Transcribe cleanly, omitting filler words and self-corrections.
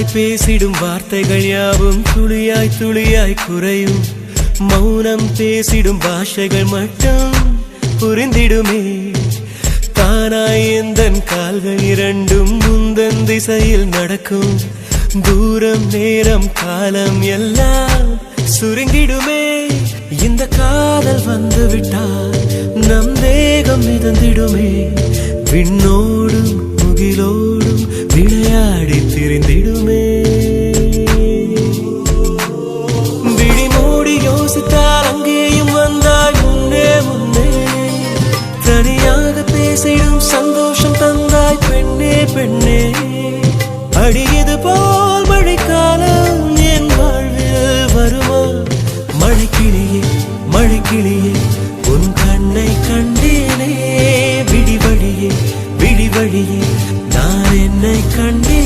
தானாய் பேசிடும் வார்த்தைகள் யாவும் துளியாய் துளியாய் குறையும். மௌனம் பேசிடும் பாஷைகள் மட்டும் புரிந்திடுமே. தானாய் எந்தன் கால்கள் இரண்டும் முந்தன் திசையில் நடக்கும். தூரம் நேரம் காலம் எல்லாம் சுருங்கிடுமே. இந்த காதல் வந்து விட்டால் நம் தேகம் மிதந்திடுமே. விண்ணோடும் முகிலோடும் விளையாடி திரிந்திடுமே. விழி மூடி யோசித்தால் அங்கேயும் வந்தாய் முன்னே முன்னே. தனியாக பேசிடும் சந்தோஷம் தந்தாய் பெண்ணே பெண்ணே. அடியது போல் மழைக்காலம் என் வாழ்வில் வருமா? மழைக்கிளியே மழைக்கிளியே உன் கண்ணை கண்டேனே. விடிவழியே விடிவழியே நான் என்னை கண்டேன்.